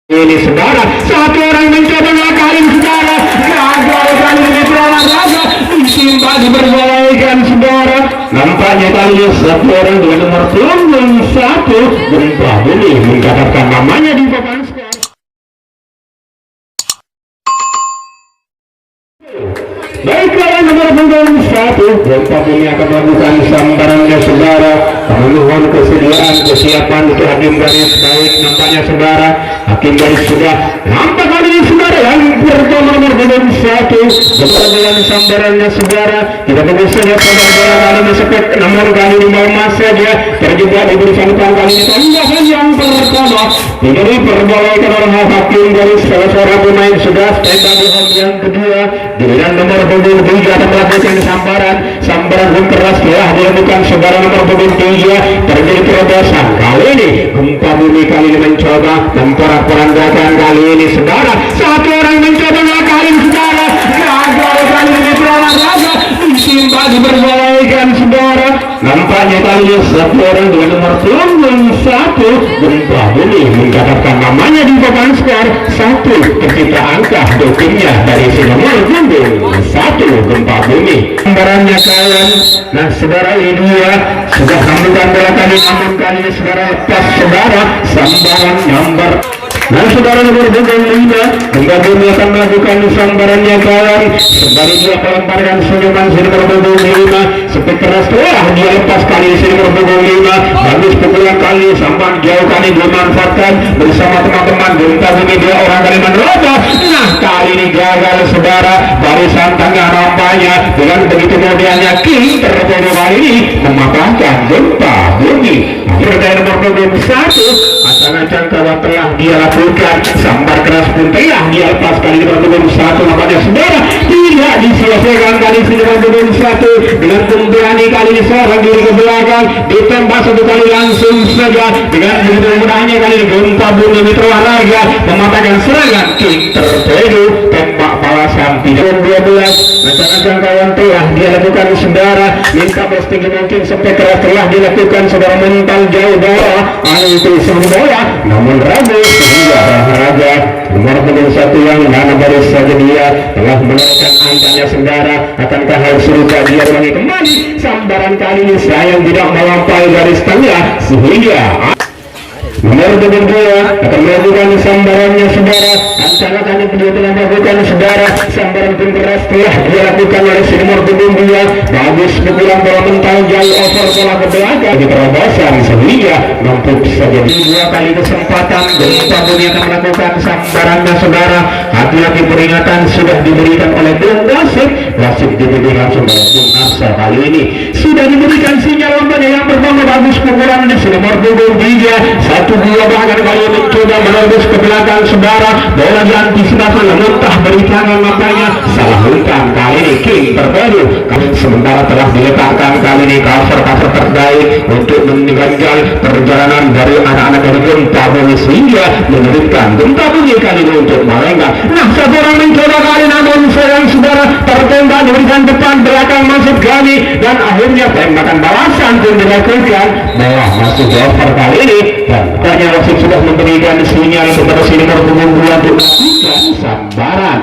Ini saudara, satu orang mencoba ngakalin saudara, gagal kali ini berolahraga, disimpang diperbolehkan saudara. Nampaknya kali satu orang dengan nomor punggung 1 berubah ini mencatatkan namanya di papan skor. Baiklah, nomor punggung 1 Gempa Bumi akan melakukan sambarannya saudara. Mohon kesiapan untuk hakim garis. Baik, nampaknya saudara, hakim garis sudah nampak kali ini saudara. Yang pertama nomor punggung 1 bersama dengan sambarannya saudara. Kita tunggu saja saudara bola kali ini sepet, namun kali ini mau emas saja terjebak di barisan kali ini. Tambahan yang pertama tidak diperbolehkan oleh hakim garis. Salah seorang pemain sudah stand up di home yang kedua. Dengan nomor punggung 3 akan melakukan sambaran pun keras telah dilakukan saudara. Nomor punggung 3 terjadi terobosan kali ini. Gempa Bumi kali ini mencoba memporak-porandakan kali ini saudara. Satu orang mencoba ngakalin saudara, gagal kali ini berolahraga, disimpang diperbolehkan saudara. Nampaknya kali ini satu orang dengan nomor punggung 1 Gempa Bumi mencatatkan namanya di papan skor 1. Tercipta angka dokternya dari si nomor punggung 1 Gempa Bumi. Gambarannya kawan. Nah saudara, ini dia sudah sambungan bola kali, namun kali ini saudara lepas saudara sambaran nomor. Nah saudara nomor punggung 5 Gempa Bumi akan melakukan sambarannya kawan. Sembari dia melemparkan senyuman si nomor punggung 5 sepet keras telah dia lepas kali si nomor punggung 5. Bagus pukulan kali, sampan jauh kali dimanfaatkan bersama teman-teman. Gempa Bumi 2 orang kali menerobos. Nah kali ini gagal saudara, barisan tengah nampaknya dengan begitu mudahnya king terpadu kali ini mematahkan Gempa Bumi. Akhirnya nomor punggung 1 acang-acang kawan telah dia lakukan sambar keras pun telah dia lepas kali nomor punggung 1. Nampaknya saudara tidak diselesaikan kali si nomor punggung 1 dengan berani kali ini seorang diri ke belakang ditembak satu kali langsung saja dengan begitu mudahnya kali ini Gempa Bumi Mitra Olahraga mematahkan serangan king terpadu tembak balasan tidak 12. Acang-acang kawan telah dia lakukan saudara, minta posting mungkin sampai keras telah dilakukan saudara, mental jauh bawah itu semua namun ragu sehingga olahraga nomor punggung 1 yang mana baru saja dia telah menaikkan angkanya saudara. Akankah hal serupa dia ulangi kembali? Sambaran kali ini sayang tidak melampaui garis tengah sehingga nomor punggung 2 akan melakukan sambarannya saudara. Ancang-acangnya dia telah melakukan saudara, sambaran pun keras telah dilakukan oleh si nomor punggung 2. Bagus pukulan bola mental jauh over bola ke belakang di terobosan sehingga numpuk saja di 2 kali kesempatan. Gempa Bumi akan melakukan sambarannya saudara. Hati-hati peringatan sudah diberikan oleh Bung Wasit. Wasit diberi langsung oleh Bung Asa kali ini sudah diberikan sinyal lambatnya. Yang pertama bagus pukulan di si nomor punggung 3 1-2 bahkan kali ini mencoba menembus ke belakang saudara. Bola diantisipasi namun tak beri tangan, makanya salah umpan kali ini king terpadu. Kali sementara telah diletakkan kali ini cover terbaik untuk mengganjal perjalanan dari anak-anak dari Gempa Bumi sehingga menyulitkan Gempa Bumi kali ini untuk melenggang. Nah satu orang mencoba kali namun sayang saudara tertembak diberikan depan belakang masuk kali dan akhirnya tembakan balasan pun dilakukan bawah masuk over kali ini. Dan tanya wasit sudah memberikan sinyal kepada si nomor punggung 2 untuk melakukan sambaran.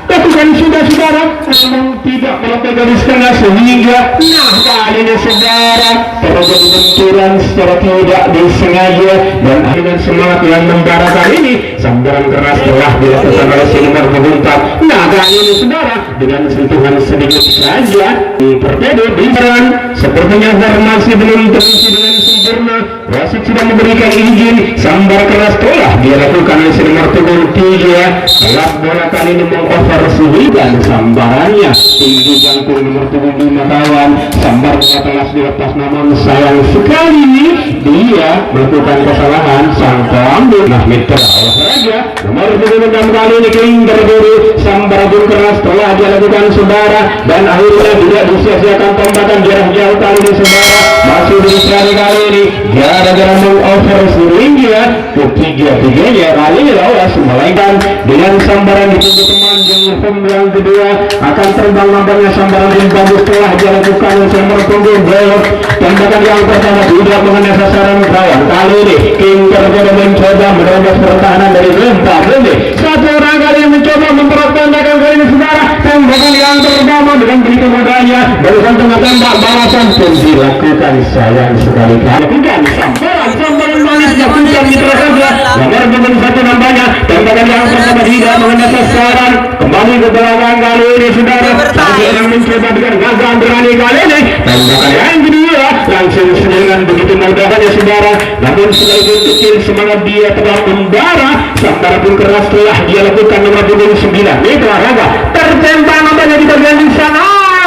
Lakukan sudah saudara, memang tidak melakukan garis tengah sehingga nah kali ini saudara terjadi benturan secara tidak disengaja dan dengan semangat yang membara kali ini sambaran keras telah dilakukan oleh si nomor punggung 4. Nah kali ini saudara dengan sentuhan sedikit saja berbeda di peran sepertinya formasi belum terisi dengan sempurna. Wasit sudah memberikan izin, sambar keras telah dilakukan oleh si nomor punggung 3. Telah bola kali ini mengover dan sambarannya tinggi jangkung nomor punggung 5 kawan. Sambar telah dilepas namun sayang sekali dia melakukan kesalahan sang pengambil. Nah Mitra Olahraga nomor punggung 6 kali ini king terburu. Sambar pun keras telah dilakukan saudara dan akhirnya tidak disia-siakan tembakan jarak jauh kali ini saudara. Masih dicari kali ini gara-gara mengover sehingga ketiga-tiganya kali ini lolos melainkan dengan sambaran ditunggu teman yang yang kedua akan terbang nampaknya sambaran yang bagus telah dilakukan nomor punggung belok. Tembakan yang pertama tidak mengenai sasaran kawan. Kali ini King Terbodo mencoba menerobos pertahanan dari Gempa Bumi. Satu orang kali yang mencoba memperoleh tembakan kali ini saudara. Tembakan yang pertama dengan begitu mudahnya barusan tengah tembak balasan pun dilakukan. Sayang sekali lakukan sambaran manis dilakukan mitra saja. Nomor punggung satu nampaknya tembakan yang pertama tidak mengenai sasaran. Kembali ke belakang kali ini saudara. Satu orang mencoba dengan gagah berani kali ini. Tembakan yang kedua langsung dengan begitu mudahnya saudara. Namun sekalipun kecil semangat dia telah membara. Sambaran pun keras telah dia lakukan nomor punggung 9 mitra raga. Tertembak nampaknya di bagian di sana.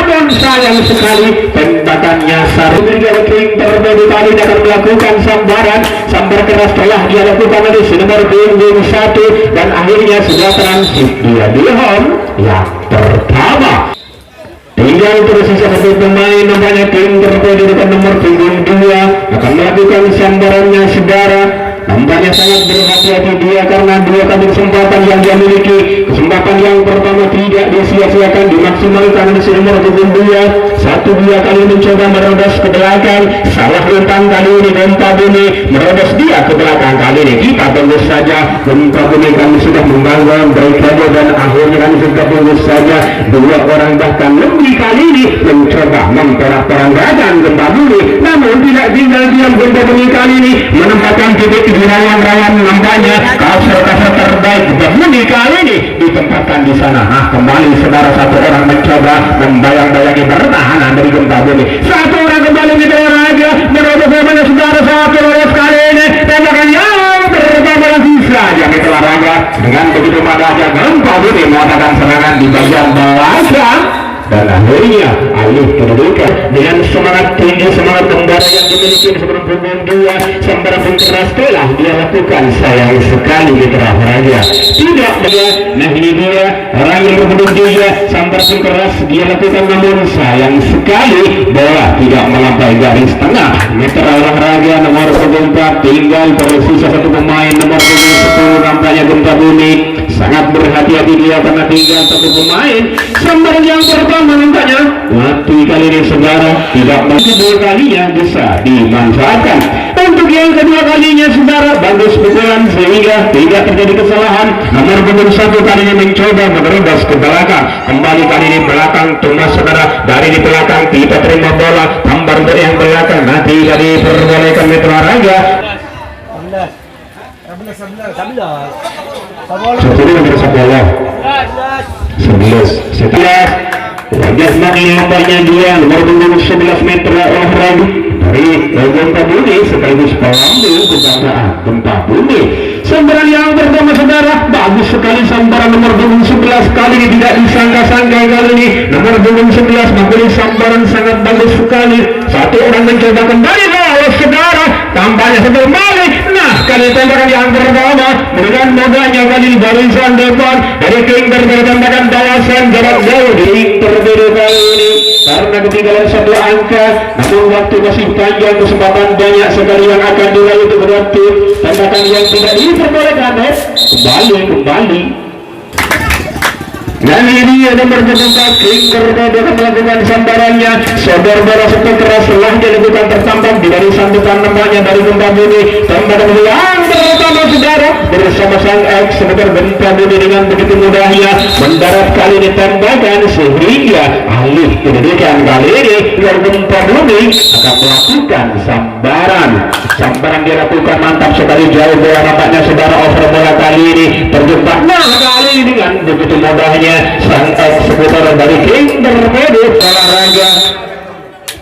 Dan sayang sekali tembakannya sarung dari King Terbodo kali akan melakukan sambaran keras telah dia lakukan dari nomor punggung 1 dan akhirnya sudah transit dia di home yang pertama. Tinggal tersisa satu pemain namanya King Terbodo dengan nomor punggung 2 akan melakukan sambarannya saudara. Nampaknya sangat berhati-hati dia karena dua kali kesempatan yang dia miliki. Kesempatan yang pertama tidak disia-siakan, dimaksimalkan di nomor punggung 2. Satu dua kali mencoba merobos ke belakang, salah rentang kali ini Gempa Bumi merobos dia ke belakang. Kali ini kita tunggu saja. Gempa Bumi kami sudah membangun Brigade dan akhirnya kami sudah tunggu saja. Dua orang bahkan lebih kali ini mencoba memperak-perandakan Gempa Bumi, namun tidak tinggal diam. Gempa Bumi kali ini menempatkan titik di rawan-rawan nampaknya kasar-kasar terbaik Gempa Bumi kali ini ditempatkan di sana. Nah kembali saudara satu orang mencoba membayang-bayangi pertahanan dari Gempa Bumi. Satu orang kembali di raga merobos namanya saudara satu orang kali ini tembakan yang pertama lagi saja di raga dengan begitu madahnya Gempa Bumi mengatakan serangan di bagian belakang. Dan akhirnya alih kedudukan dengan semangat tinggi, semangat membara yang dimiliki sebelum punggung 2. Sambaran pun keras telah dia lakukan. Sayang sekali mitra raga tidak dia. Nah ini dia orang yang punggung 3 sambaran pun keras dia lakukan, namun sayang sekali bola tidak melampaui garis tengah. Mitra raga nomor punggung 4 tinggal tersisa satu pemain nomor punggung 10 nampaknya Gempa Bumi. Sangat berhati-hati dia karena tinggal satu pemain. Sambaran yang pertama nampaknya mati kali ini saudara, tidak kedua kalinya bisa dimanfaatkan. Untuk yang kedua kalinya saudara bagus pukulan sehingga tidak terjadi kesalahan. Nomor punggung 1 kali ini mencoba menerobos ke belakang, kembali kali ini belakang Thomas saudara. Dari di belakang kita terima bola, hambar dari yang belakang nanti jadi diperbolehkan mitra raga. 11 wajah makin nampaknya dia nomor punggung 11 meter olahraga dari Gempa Bumi sekaligus pengambil kebanggaan Gempa Bumi. Sambaran yang pertama saudara bagus sekali, sambaran nomor punggung 11 kali ini tidak disangka-sangka kali ini nomor punggung 11 memberi sambaran sangat bagus sekali. Satu orang mencoba kembali saudara tampaknya kembali. Nah kali tembakan yang pertama dengan modalnya kali barisan depan dari King Terbodo tembakan balasan jarak jauh di King Terbodo kali ini karena ketinggalan satu angka, namun waktu masih panjang, kesempatan banyak sekali yang akan dilalui untuk berarti tembakan yang tidak diperbolehkan. Kembali dan ini nomor 4 King Terbodo melakukan sambarannya. Sodor bola satu keras telah dilakukan tertampang di barisan depan namanya dari Gempa Bumi. Tembakan yang pertama saudara bersama sang X sebentar Gempa Bumi dengan begitu mudahnya mendarat kali ini tembakan sehingga alih kedudukan kali ini Gempa Bumi akan melakukan sambaran dilakukan mantap sekali, jauh bola nampaknya saudara, over bola kali ini terjebak. Nah kali ini dengan begitu mudahnya sang eksekutor dari King Terbodo olahraga.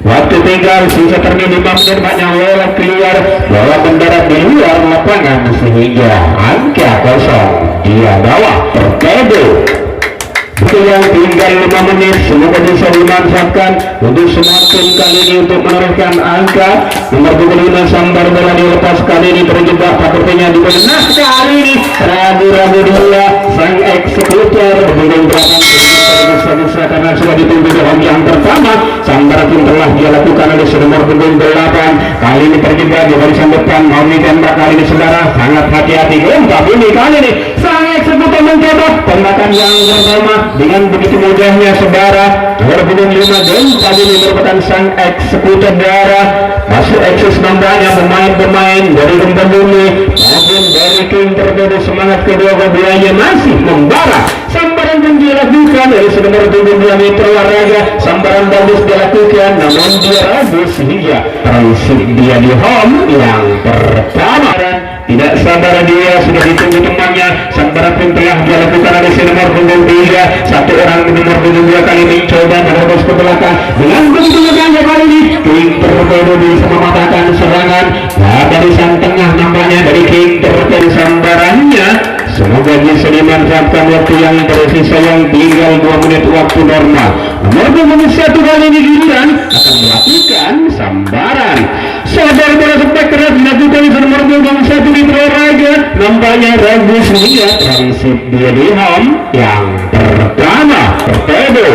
Waktu tinggal sisa terminal 5 menit, banyak bola keluar, bola mendarat di luar lapangan sehingga angka kosong dia bawa Terbodo. Yang tinggal 5 menit semoga bisa dimanfaatkan untuk semua tim kali ini untuk menorehkan angka. Nomor 25 sambar bola dilepas kali ini terjebak, sepertinya di benar kali ini ragu-ragu dia sang eksekutor dengan belakang bisa karena sudah ditunggu dalam yang pertama. Sambar pun telah dia lakukan oleh nomor punggung 8 kali ini terjebak di barisan depan, mau ditembak kali ini saudara, sangat hati-hati Gempa Bumi kali ini sang eksekutor mencoba tembakan yang pertama dengan begitu mudahnya saudara. Nomor punggung 5 gempa bumi merupakan sang eksekutor darah. Masuk eksis nampaknya pemain-pemain dari gempa bumi maupun dari King Terpadu. Semangat kedua-duanya masih membara. Sambaran pun dilakukan dari nomor punggung 2 Metro Waraga. Sambaran bagus dilakukan namun dia ragu sehingga prinsip dia di home yang pertama. Tidak sabar dia sudah ditunggu temannya. Sambaran pun telah dilakukan oleh nomor punggung 3. Satu orang nomor punggung 2 kali mencoba menerobos ke belakang dengan begitu mudahnya kali ini King Terpadu bisa mematahkan serangan. Nah, dari sang tengah nampaknya dari King Terpadu sambarannya. Semoga bisa dimanfaatkan waktu yang tersisa yang tinggal 2 menit waktu normal. Nomor punggung 1 kali ini giliran akan melakukan sambaran. Saudara-saudara sepak keras dilakukan di nomor punggung 1 di Waraga. Nampaknya ragu sehingga prinsip dia di home yang pertama Terpadu.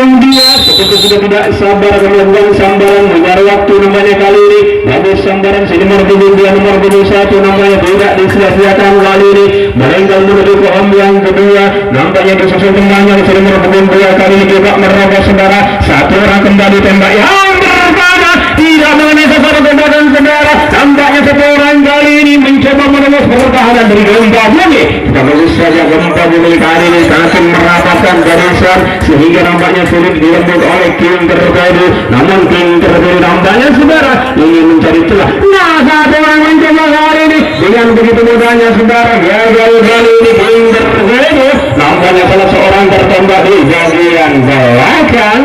Dia seperti sudah tidak sabar melakukan sambaran mengejar waktu namanya kali ini. Bagus sambaran si nomor punggung 2 nomor punggung 1 namanya tidak disia-siakan kali ini. Melenggang menuju ke home yang kedua. Nampaknya disusul temannya si nomor punggung 2 kali ini juga merobos saudara. Satu orang kembali tembak yang pertama tidak mengenai sasaran tembakan saudara. Nampaknya satu orang kali ini mencoba menembus pertahanan dari gempa bumi. Kita bagus saja gempa bumi kali ini semakin merapatkan garisan sehingga nampaknya sulit dilembut oleh King Terpadu. Namun King Terpadu nampaknya saudara ingin mencari celah. Nah, satu orang mencoba kali ini dengan begitu mudahnya saudara. Gagal kali ini King Terpadu nampaknya salah seorang tertembak di bagian belakang.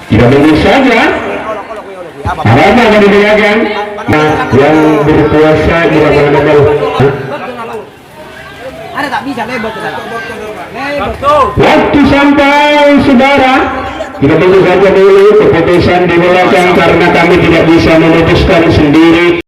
Kita tunggu saja apa yang dilakukan. Nah, yang berkuasa tidak boleh ada tak bisa lebot ke sana. waktu sampai saudara. Kita tunggu saja dulu keputusan di belakang karena kami tidak bisa memutuskan sendiri.